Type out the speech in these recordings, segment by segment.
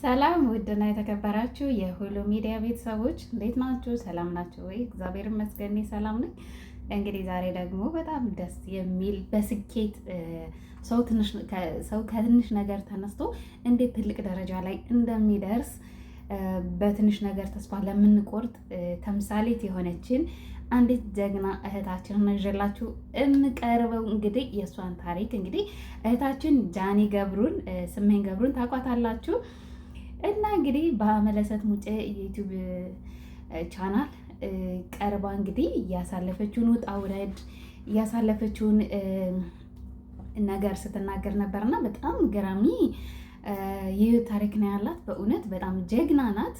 ሰላም ውድና የተከበራችሁ የሁሉ ሚዲያ ቤተሰቦች እንዴት ናችሁ? ሰላም ናችሁ ወይ? እግዚአብሔር ይመስገን ሰላም ነኝ። እንግዲህ ዛሬ ደግሞ በጣም ደስ የሚል በስኬት ሰው ከትንሽ ነገር ተነስቶ እንዴት ትልቅ ደረጃ ላይ እንደሚደርስ በትንሽ ነገር ተስፋ ለምንቆርጥ ተምሳሌት የሆነችን አንዲት ጀግና እህታችንን ይዤላችሁ እንቀርበው። እንግዲህ የእሷን ታሪክ እንግዲህ እህታችን ጃኒ ገብሩን ስሜን ገብሩን ታውቋታላችሁ። እና እንግዲህ በመለሰት ሙጬ የዩቲዩብ ቻናል ቀርባ እንግዲህ እያሳለፈችውን ውጣ ውረድ እያሳለፈችውን ነገር ስትናገር ነበርና በጣም ገራሚ ይህ ታሪክ ነው ያላት። በእውነት በጣም ጀግና ናት።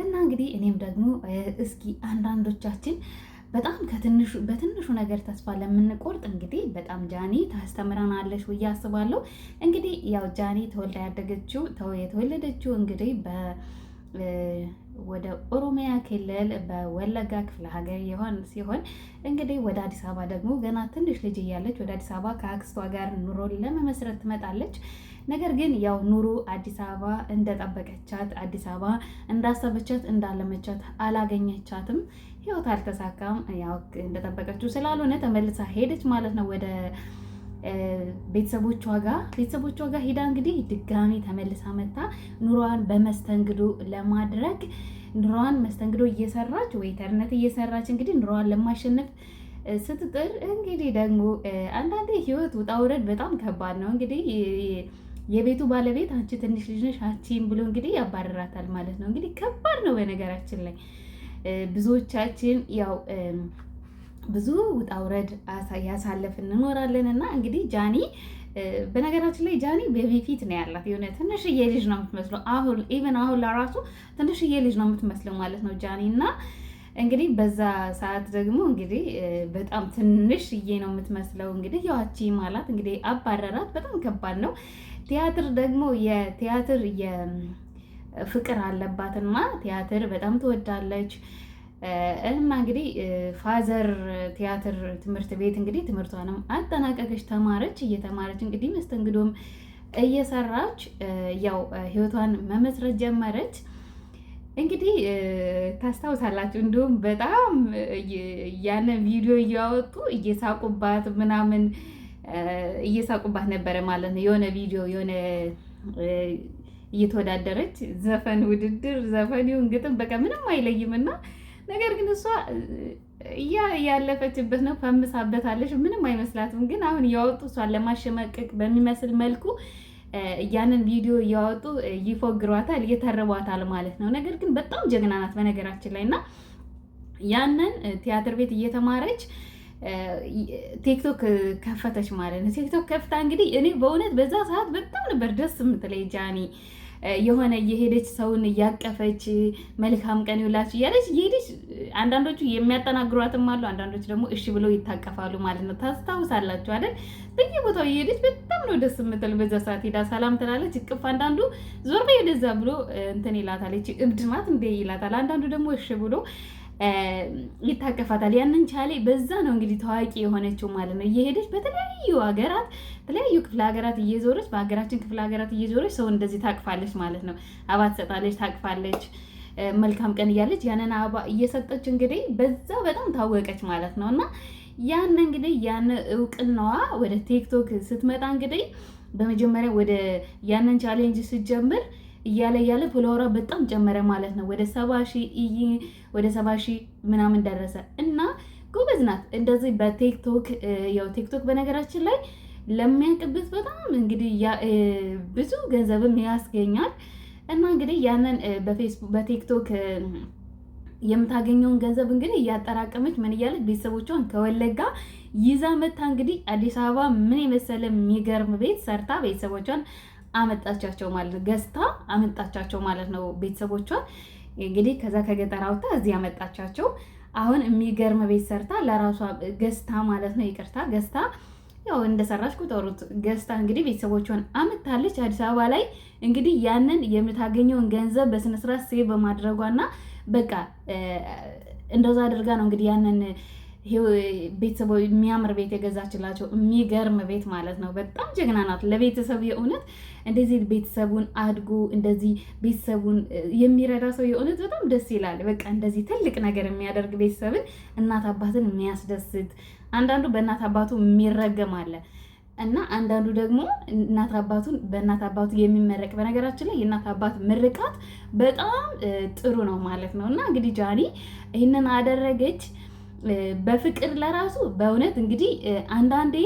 እና እንግዲህ እኔም ደግሞ እስኪ አንዳንዶቻችን በጣም በትንሹ ነገር ተስፋ ለምንቆርጥ እንግዲህ በጣም ጃኒ ታስተምረናለች ብዬ አስባለሁ። እንግዲህ ያው ጃኒ ተወልዳ ያደገችው የተወለደችው እንግዲህ ወደ ኦሮሚያ ክልል በወለጋ ክፍለ ሀገር ሲሆን እንግዲህ ወደ አዲስ አበባ ደግሞ ገና ትንሽ ልጅ እያለች ወደ አዲስ አበባ ከአክስቷ ጋር ኑሮ ለመመስረት ትመጣለች። ነገር ግን ያው ኑሮ አዲስ አበባ እንደጠበቀቻት አዲስ አበባ እንዳሰበቻት እንዳለመቻት አላገኘቻትም። ህይወት አልተሳካም። ያው እንደጠበቀችው ስላልሆነ ተመልሳ ሄደች ማለት ነው ወደ ቤተሰቦቿ ጋር ሄዳ እንግዲህ ድጋሚ ተመልሳ መታ ኑሯን በመስተንግዶ ለማድረግ ኑሯን መስተንግዶ እየሰራች ዌይተርነት እየሰራች እንግዲህ ኑሯን ለማሸነፍ ስትጥር እንግዲህ ደግሞ አንዳንዴ ህይወት ውጣ ውረድ በጣም ከባድ ነው። እንግዲህ የቤቱ ባለቤት አንቺ ትንሽ ልጅ ነሽ አንቺን ብሎ እንግዲህ ያባረራታል ማለት ነው። እንግዲህ ከባድ ነው። በነገራችን ላይ ብዙዎቻችን ያው ብዙ ውጣ ውረድ ያሳለፍን እንኖራለን። እና እንግዲህ ጃኒ በነገራችን ላይ ጃኒ ቤቢ ፊት ነው ያላት። የሆነ ትንሽዬ ልጅ ነው የምትመስለው። አሁን ለራሱ ትንሽዬ ልጅ ነው የምትመስለው ማለት ነው ጃኒ። እና እንግዲህ በዛ ሰዓት ደግሞ እንግዲህ በጣም ትንሽዬ ነው የምትመስለው። እንግዲህ ያቺ ማለት እንግዲህ አባረራት። በጣም ከባድ ነው። ቲያትር ደግሞ የቲያትር የፍቅር አለባትና ቲያትር በጣም ትወዳለች። እና እንግዲህ ፋዘር ቲያትር ትምህርት ቤት እንግዲህ ትምህርቷንም አጠናቀቀች። እየተማረች እንግዲህ መስተንግዶም እየሰራች ያው ህይወቷን መመስረት ጀመረች። እንግዲህ ታስታውሳላችሁ፣ እንዲሁም በጣም ያን ቪዲዮ እያወጡ እየሳቁባት ምናምን እየሳቁባት ነበረ ማለት ነው። የሆነ ቪዲዮ እየተወዳደረች ዘፈን ውድድር ዘፈኒውን ግጥም በቃ ምንም አይለይምና ነገር ግን እሷ ያለፈችበት ነው፣ ፈምሳበታለች፣ ምንም አይመስላትም። ግን አሁን እያወጡ እሷን ለማሸማቀቅ በሚመስል መልኩ ያንን ቪዲዮ እያወጡ ይፎግሯታል፣ እየተረቧታል ማለት ነው። ነገር ግን በጣም ጀግና ናት በነገራችን ላይ። እና ያንን ቲያትር ቤት እየተማረች ቲክቶክ ከፈተች ማለት ነው። ቲክቶክ ከፍታ እንግዲህ እኔ በእውነት በዛ ሰዓት በጣም ነበር ደስ የምትለኝ ጃኒ። የሆነ እየሄደች ሰውን እያቀፈች መልካም ቀን ይውላችሁ እያለች እየሄደች አንዳንዶቹ የሚያጠናግሯትም አሉ፣ አንዳንዶቹ ደግሞ እሺ ብለው ይታቀፋሉ ማለት ነው። ታስታውሳላችሁ አይደል? በየቦታው እየሄደች በጣም ነው ደስ የምትል። በዛ ሰዓት ሄዳ ሰላም ትላለች፣ እቅፍ። አንዳንዱ ዞር በይ ወደዛ ብሎ እንትን ይላታል፣ እብድ ናት እንደ ይላታል። አንዳንዱ ደግሞ እሺ ብሎ ይታቀፋታል። ያንን ቻሌ በዛ ነው እንግዲህ ታዋቂ የሆነችው ማለት ነው። እየሄደች በተለያዩ ክፍለ ሀገራት እየዞረች በሀገራችን ክፍለ ሀገራት እየዞረች ሰው እንደዚህ ታቅፋለች ማለት ነው። አበባ ትሰጣለች፣ ታቅፋለች፣ መልካም ቀን እያለች ያንን አበባ እየሰጠች እንግዲህ በዛ በጣም ታወቀች ማለት ነው። እና ያን እንግዲህ ያን እውቅናዋ ወደ ቲክቶክ ስትመጣ እንግዲህ በመጀመሪያ ወደ ያንን ቻሌንጅ ስትጀምር እያለ ፎሎወሯ በጣም ጨመረ ማለት ነው። ወደ 70 ሺህ ምናምን ደረሰ። እና ጎበዝ ናት እንደዚህ በቲክቶክ ያው ቲክቶክ በነገራችን ላይ ለሚያውቅበት በጣም እንግዲህ ብዙ ገንዘብም ያስገኛል። እና እንግዲህ ያንን በቲክቶክ የምታገኘውን ገንዘብ እንግዲህ እያጠራቀመች ምን እያለች ቤተሰቦቿን ከወለጋ ይዛ መታ እንግዲህ አዲስ አበባ ምን የመሰለ የሚገርም ቤት ሰርታ ቤተሰቦቿን አመጣቻቸው ማለት ነው። ገዝታ አመጣቻቸው ማለት ነው ቤተሰቦቿን እንግዲህ ከዛ ከገጠር አውጥታ እዚህ አመጣቻቸው። አሁን የሚገርም ቤት ሰርታ ለራሷ ገዝታ ማለት ነው። ይቅርታ ገዝታ ያው እንደሰራች ቁጠሩት። ገዝታ እንግዲህ ቤተሰቦቿን አመጣለች አዲስ አበባ ላይ። እንግዲህ ያንን የምታገኘውን ገንዘብ በስነ ስርዓት ሴቭ በማድረጓና በቃ እንደዛ አድርጋ ነው እንግዲህ ያንን ቤተሰቡ የሚያምር ቤት የገዛችላቸው የሚገርም ቤት ማለት ነው። በጣም ጀግና ናት ለቤተሰብ የእውነት እንደዚህ ቤተሰቡን አድጎ እንደዚህ ቤተሰቡን የሚረዳ ሰው የእውነት በጣም ደስ ይላል። በቃ እንደዚህ ትልቅ ነገር የሚያደርግ ቤተሰብን እናት አባትን የሚያስደስት አንዳንዱ በእናት አባቱ የሚረገም አለ እና አንዳንዱ ደግሞ እናት አባቱን በእናት አባቱ የሚመረቅ። በነገራችን ላይ የእናት አባት ምርቃት በጣም ጥሩ ነው ማለት ነው። እና እንግዲህ ጃኒ ይህንን አደረገች በፍቅር ለራሱ በእውነት እንግዲህ አንዳንዴ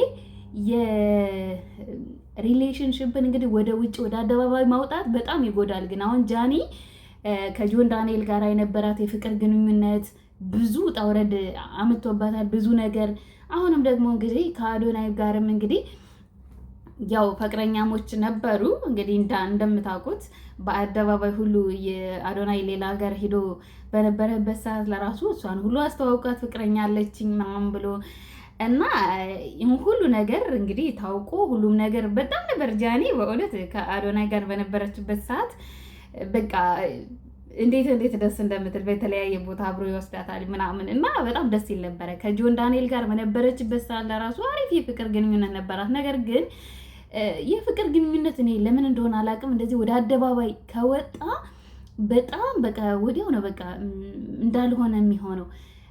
የሪሌሽንሽፕን እንግዲህ ወደ ውጭ ወደ አደባባይ ማውጣት በጣም ይጎዳል። ግን አሁን ጃኒ ከጆን ዳንኤል ጋር የነበራት የፍቅር ግንኙነት ብዙ ውጣ ውረድ አምጥቶባታል፣ ብዙ ነገር። አሁንም ደግሞ እንግዲህ ከአዶናይ ጋርም እንግዲህ ያው ፍቅረኛሞች ነበሩ። እንግዲህ እንደምታውቁት በአደባባይ ሁሉ የአዶናይ ሌላ ሀገር ሄዶ በነበረበት ሰዓት ለራሱ እሷን ሁሉ አስተዋውቃት ፍቅረኛ አለችኝ ምናምን ብሎ እና ይህን ሁሉ ነገር እንግዲህ ታውቆ ሁሉም ነገር በጣም ነበር ጃኒ በእውነት ከአዶናይ ጋር በነበረችበት ሰዓት በቃ እንዴት ደስ እንደምትል በተለያየ ቦታ አብሮ ይወስዳታል ምናምን እና በጣም ደስ ይል ነበረ። ከጆን ዳንኤል ጋር በነበረችበት ሰዓት ለራሱ አሪፍ የፍቅር ግንኙነት ነበራት። ነገር ግን የፍቅር ግንኙነት እኔ ለምን እንደሆነ አላውቅም እንደዚህ ወደ አደባባይ ከወጣ በጣም በቃ ወዲያው ነው በቃ እንዳልሆነ የሚሆነው።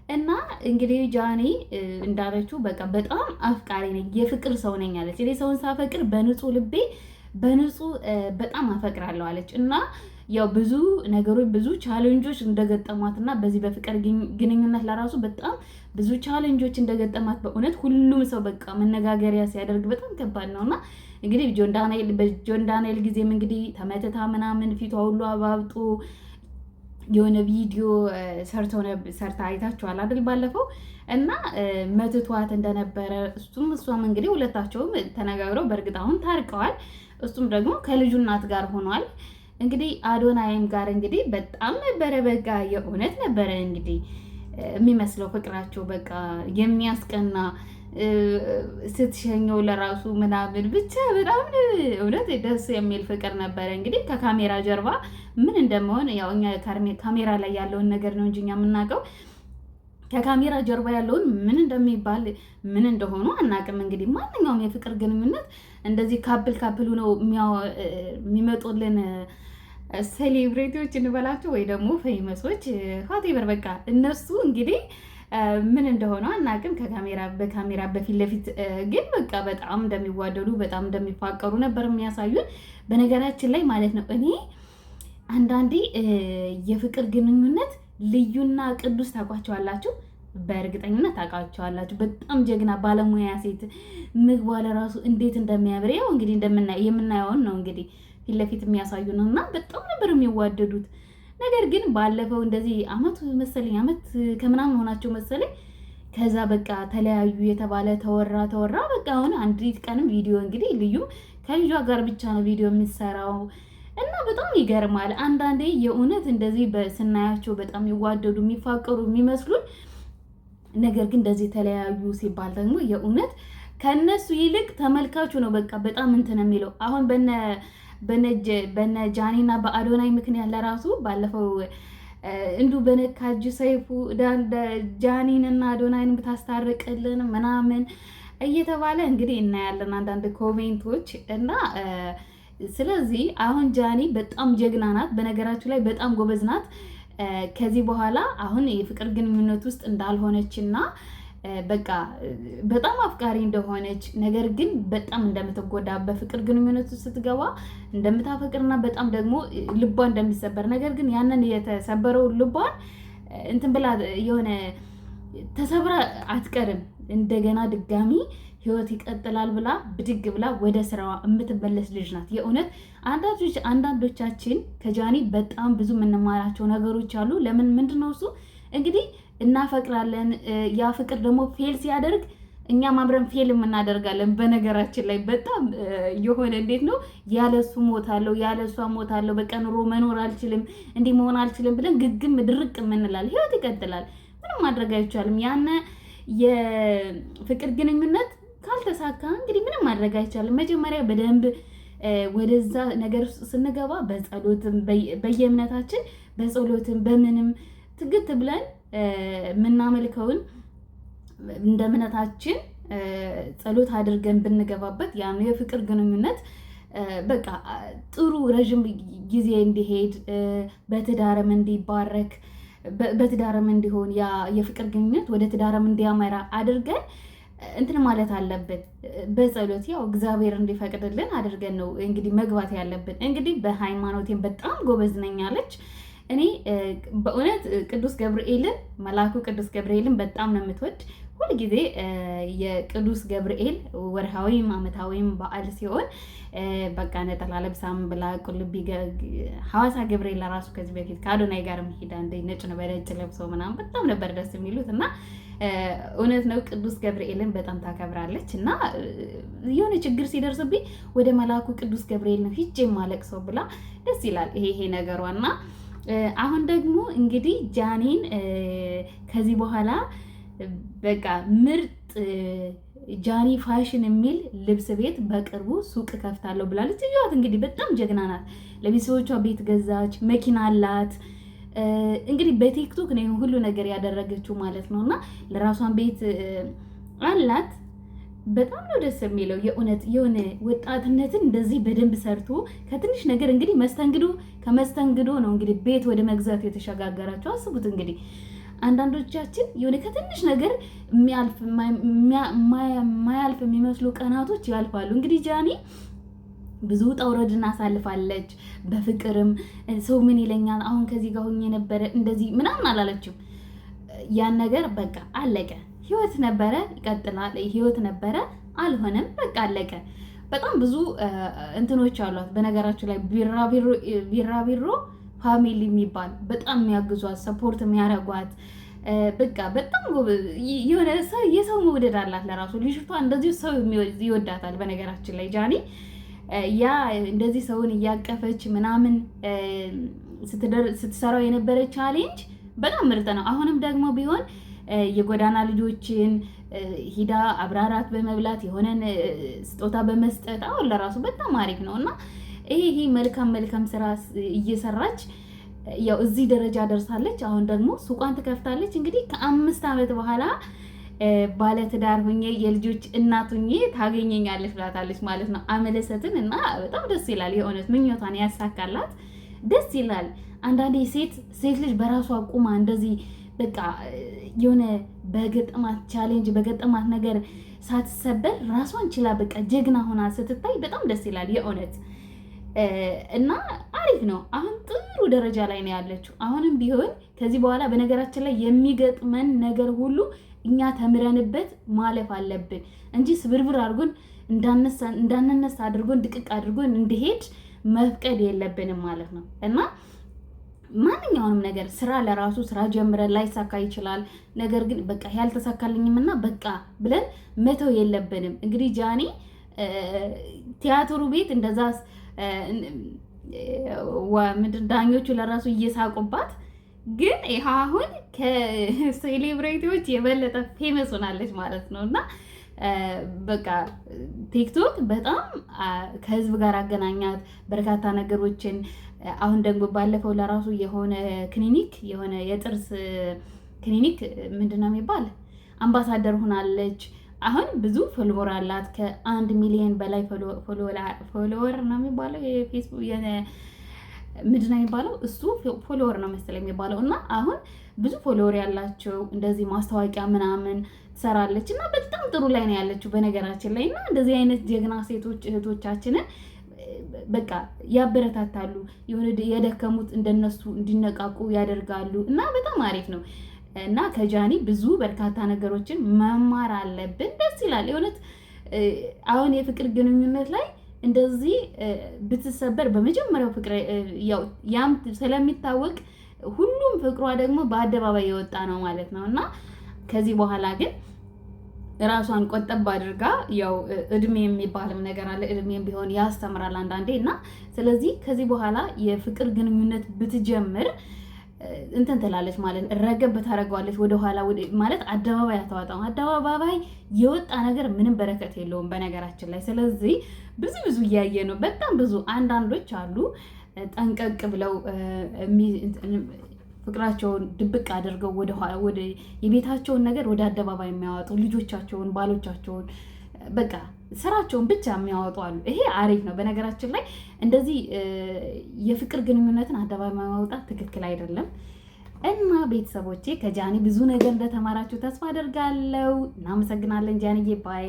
እና እንግዲህ ጃኒ እንዳለችው በቃ በጣም አፍቃሪ ነኝ፣ የፍቅር ሰው ነኝ አለች። እኔ ሰውን ሳፈቅር በንጹህ ልቤ በንጹህ በጣም አፈቅራለሁ አለች። እና ያው ብዙ ነገሮች ብዙ ቻሌንጆች እንደገጠማትና በዚህ በፍቅር ግንኙነት ለራሱ በጣም ብዙ ቻሌንጆች እንደገጠማት በእውነት ሁሉም ሰው በቃ መነጋገሪያ ሲያደርግ በጣም ከባድ ነውና እንግዲህ በጆን ዳንኤል ጊዜም እንግዲህ ተመትታ ምናምን ፊቷ ሁሉ አባብጦ የሆነ ቪዲዮ ሰርታ አይታችኋል አይደል ባለፈው። እና መትቷት እንደነበረ እሷም እንግዲህ ሁለታቸውም ተነጋግረው በእርግጥ አሁን ታርቀዋል። እሱም ደግሞ ከልጁ እናት ጋር ሆኗል። እንግዲህ አዶናይም ጋር እንግዲህ በጣም ነበረ በቃ የእውነት ነበረ እንግዲህ የሚመስለው ፍቅራቸው በቃ የሚያስቀና ስትሸኘው ለራሱ ምናምን ብቻ በጣም እውነት ደስ የሚል ፍቅር ነበረ። እንግዲህ ከካሜራ ጀርባ ምን እንደመሆን ያው እኛ ካሜራ ላይ ያለውን ነገር ነው እንጂ እኛ የምናውቀው ከካሜራ ጀርባ ያለውን ምን እንደሚባል ምን እንደሆኑ አናውቅም። እንግዲህ ማንኛውም የፍቅር ግንኙነት እንደዚህ ካፕል ነው የሚመጡልን ሴሌብሬቲዎች እንበላቸው ወይ ደግሞ ፌመሶች ሆቴበር በቃ እነሱ እንግዲህ ምን እንደሆነ አናውቅም። በካሜራ በፊት ለፊት ግን በቃ በጣም እንደሚዋደዱ በጣም እንደሚፋቀሩ ነበር የሚያሳዩን። በነገራችን ላይ ማለት ነው እኔ አንዳንዴ የፍቅር ግንኙነት ልዩና ቅዱስ ታውቋቸዋላችሁ፣ በእርግጠኝነት ታውቃቸዋላችሁ። በጣም ጀግና ባለሙያ ሴት ምግቧ ለራሱ እንዴት እንደሚያምር ያው እንግዲህ የምናየውን ነው እንግዲህ ፊት ለፊት የሚያሳዩ ነው እና በጣም ነበር የሚዋደዱት። ነገር ግን ባለፈው እንደዚህ አመት ከምናምን ሆናቸው መሰለኝ ከዛ በቃ ተለያዩ የተባለ ተወራ በቃ አሁን አንዲት ቀንም ቪዲዮ እንግዲህ ልዩ ከልጇ ጋር ብቻ ነው ቪዲዮ የሚሰራው እና በጣም ይገርማል። አንዳንዴ የእውነት እንደዚህ ስናያቸው በጣም ይዋደዱ የሚፋቀሩ የሚመስሉን ነገር ግን እንደዚህ ተለያዩ ሲባል ደግሞ የእውነት ከነሱ ይልቅ ተመልካቹ ነው በቃ በጣም እንትን የሚለው። አሁን በነ ጃኒና በአዶናይ ምክንያት ለራሱ ባለፈው እንዱ በነካጁ ሰይፉ ጃኒንና አዶናይን ብታስታርቅልን ምናምን እየተባለ እንግዲህ እናያለን አንዳንድ ኮሜንቶች እና ስለዚህ አሁን ጃኒ በጣም ጀግና ናት። በነገራችሁ ላይ በጣም ጎበዝ ናት። ከዚህ በኋላ አሁን የፍቅር ግንኙነት ውስጥ እንዳልሆነችና በቃ በጣም አፍቃሪ እንደሆነች ነገር ግን በጣም እንደምትጎዳ በፍቅር ግንኙነት ውስጥ ስትገባ እንደምታፈቅርና በጣም ደግሞ ልቧ እንደሚሰበር ነገር ግን ያንን የተሰበረው ልቧን እንትን ብላ የሆነ ተሰብራ አትቀርም። እንደገና ድጋሚ ህይወት ይቀጥላል ብላ ብድግ ብላ ወደ ስራዋ የምትመለስ ልጅ ናት። የእውነት አንዳንዶቻችን ከጃኒ በጣም ብዙ የምንማራቸው ነገሮች አሉ። ምንድነው እሱ እንግዲህ እናፈቅራለን። ያ ፍቅር ደግሞ ፌል ሲያደርግ እኛም አብረን ፌል እናደርጋለን። በነገራችን ላይ በጣም የሆነ እንዴት ነው ያለሱ ሞታለሁ ያለሷ ሞታለሁ በቃ ኑሮ መኖር አልችልም እንዲህ መሆን አልችልም ብለን ግግም ድርቅ የምንላል። ህይወት ይቀጥላል። ምንም ማድረግ አይቻልም። ያነ የፍቅር ግንኙነት ካልተሳካ እንግዲህ ምንም ማድረግ አይቻልም። መጀመሪያ በደንብ ወደዛ ነገር ውስጥ ስንገባ በጸሎትም በየእምነታችን በጸሎትም በምንም ትግት ብለን የምናመልከውን እንደ እምነታችን ጸሎት አድርገን ብንገባበት ያ የፍቅር ግንኙነት በቃ ጥሩ ረዥም ጊዜ እንዲሄድ በትዳርም እንዲባረክ በትዳርም እንዲሆን ያ የፍቅር ግንኙነት ወደ ትዳርም እንዲያመራ አድርገን እንትን ማለት አለብን። በጸሎት ያው እግዚአብሔር እንዲፈቅድልን አድርገን ነው እንግዲህ መግባት ያለብን። እንግዲህ በሃይማኖቴም በጣም ጎበዝ ነኝ አለች። እኔ በእውነት ቅዱስ ገብርኤልን መልአኩ ቅዱስ ገብርኤልን በጣም ነው የምትወድ። ሁልጊዜ የቅዱስ ገብርኤል ወርሃዊም ዓመታዊም በዓል ሲሆን በቃ ነጠላ ለብሳም ብላ ቁልቢ ሐዋሳ ገብርኤል ለራሱ ከዚህ በፊት ከአዶናይ ጋር ሄዳ እንደ ነጭ ነው በነጭ ለብሰው ምናምን በጣም ነበር ደስ የሚሉት እና እውነት ነው ቅዱስ ገብርኤልን በጣም ታከብራለች እና የሆነ ችግር ሲደርስብኝ ወደ መልአኩ ቅዱስ ገብርኤል ነው ሂጄ ማለቅሰው ብላ ደስ ይላል ይሄ ነገሯና አሁን ደግሞ እንግዲህ ጃኒን ከዚህ በኋላ በቃ ምርጥ ጃኒ ፋሽን የሚል ልብስ ቤት በቅርቡ ሱቅ ከፍታለሁ ብላለች። እያት እንግዲህ በጣም ጀግና ናት። ለቤተሰቦቿ ቤት ገዛች፣ መኪና አላት። እንግዲህ በቲክቶክ ነው ሁሉ ነገር ያደረገችው ማለት ነውና ለራሷን ቤት አላት። በጣም ነው ደስ የሚለው የእውነት የሆነ ወጣትነትን እንደዚህ በደንብ ሰርቶ ከትንሽ ነገር እንግዲህ ከመስተንግዶ ነው እንግዲህ ቤት ወደ መግዛት የተሸጋገራቸው። አስቡት እንግዲህ አንዳንዶቻችን የሆነ ከትንሽ ነገር የማያልፍ የሚመስሉ ቀናቶች ያልፋሉ። እንግዲህ ጃኒ ብዙ ውጣ ውረድን አሳልፋለች። በፍቅርም ሰው ምን ይለኛል አሁን ከዚህ ጋር ሆኜ ነበረ እንደዚህ ምናምን አላለችም። ያን ነገር በቃ አለቀ። ህይወት ነበረ ይቀጥላል። ህይወት ነበረ አልሆነም፣ በቃ አለቀ። በጣም ብዙ እንትኖች አሏት። በነገራችሁ ላይ ቢራቢሮ ፋሚሊ የሚባል በጣም የሚያግዟት ሰፖርት የሚያደርጓት በቃ በጣም የሆነ የሰው መውደድ አላት ለራሱ ልጅቷ። እንደዚህ ሰው ይወዳታል። በነገራችን ላይ ጃኒ ያ እንደዚህ ሰውን እያቀፈች ምናምን ስትሰራው የነበረ ቻሌንጅ በጣም ምርጥ ነው። አሁንም ደግሞ ቢሆን የጎዳና ልጆችን ሂዳ አብራራት በመብላት የሆነን ስጦታ በመስጠት አሁን ለራሱ በጣም አሪፍ ነው እና ይሄ መልካም ስራ እየሰራች ያው እዚህ ደረጃ ደርሳለች። አሁን ደግሞ ሱቋን ትከፍታለች። እንግዲህ ከ5 ዓመት በኋላ ባለትዳር ሁኜ የልጆች እናት ሁኜ ታገኘኛለች ብላታለች ማለት ነው አመለሰትን እና በጣም ደስ ይላል። የእውነት ምኞቷን ያሳካላት ደስ ይላል። አንዳንዴ ሴት ልጅ በራሷ ቁማ እንደዚህ በቃ የሆነ በገጠማት ቻሌንጅ በገጠማት ነገር ሳትሰበር ራሷን ችላ በቃ ጀግና ሆና ስትታይ በጣም ደስ ይላል የእውነት እና አሪፍ ነው። አሁን ጥሩ ደረጃ ላይ ነው ያለችው። አሁንም ቢሆን ከዚህ በኋላ በነገራችን ላይ የሚገጥመን ነገር ሁሉ እኛ ተምረንበት ማለፍ አለብን እንጂ ስብርብር አድርጎን እንዳንነሳ አድርጎን ድቅቅ አድርጎን እንዲሄድ መፍቀድ የለብንም ማለት ነው እና ማንኛውንም ነገር ስራ ለራሱ ስራ ጀምረን ላይሳካ ይችላል። ነገር ግን በቃ ያልተሳካልኝምና በቃ ብለን መተው የለብንም። እንግዲህ ጃኒ ቲያትሩ ቤት እንደዛ ዳኞቹ ለራሱ እየሳቁባት፣ ግን ይሄ አሁን ከሴሌብሬቲዎች የበለጠ ፌመስ ሆናለች ማለት ነው እና በቃ ቲክቶክ በጣም ከህዝብ ጋር አገናኛት በርካታ ነገሮችን። አሁን ደግሞ ባለፈው ለራሱ የሆነ ክሊኒክ የሆነ የጥርስ ክሊኒክ ምንድነው የሚባል አምባሳደር ሆናለች። አሁን ብዙ ፎሎወር አላት። ከ1 ሚሊዮን በላይ ፎሎወር ነው የሚባለው የፌስቡክ ምንድነው የሚባለው እሱ ፎሎወር ነው መሰለኝ የሚባለው እና አሁን ብዙ ፎሎወር ያላቸው እንደዚህ ማስታወቂያ ምናምን ትሰራለች እና በጣም ጥሩ ላይ ነው ያለችው በነገራችን ላይ እና እንደዚህ አይነት ጀግና ሴቶች እህቶቻችንን በቃ ያበረታታሉ። የሆነ የደከሙት እንደነሱ እንዲነቃቁ ያደርጋሉ እና በጣም አሪፍ ነው እና ከጃኒ ብዙ በርካታ ነገሮችን መማር አለብን። ደስ ይላል የእውነት። አሁን የፍቅር ግንኙነት ላይ እንደዚህ ብትሰበር በመጀመሪያው ፍቅር ያም ስለሚታወቅ ሁሉም ፍቅሯ ደግሞ በአደባባይ የወጣ ነው ማለት ነው እና ከዚህ በኋላ ግን ራሷን ቆጠብ አድርጋ ያው እድሜ የሚባልም ነገር አለ። እድሜም ቢሆን ያስተምራል አንዳንዴ እና ስለዚህ ከዚህ በኋላ የፍቅር ግንኙነት ብትጀምር እንትን ትላለች ማለት ረገብ ታደርገዋለች። ወደኋላ ማለት አደባባይ አታወጣም። አደባባይ የወጣ ነገር ምንም በረከት የለውም በነገራችን ላይ። ስለዚህ ብዙ እያየ ነው። በጣም ብዙ አንዳንዶች አሉ ጠንቀቅ ብለው ፍቅራቸውን ድብቅ አድርገው ወደ የቤታቸውን ነገር ወደ አደባባይ የሚያወጡ ልጆቻቸውን፣ ባሎቻቸውን በቃ ስራቸውን ብቻ የሚያወጡ አሉ። ይሄ አሪፍ ነው። በነገራችን ላይ እንደዚህ የፍቅር ግንኙነትን አደባባይ ማውጣት ትክክል አይደለም። እና ቤተሰቦቼ ከጃኒ ብዙ ነገር እንደተማራችሁ ተስፋ አደርጋለሁ። እናመሰግናለን ጃኒዬ ባይ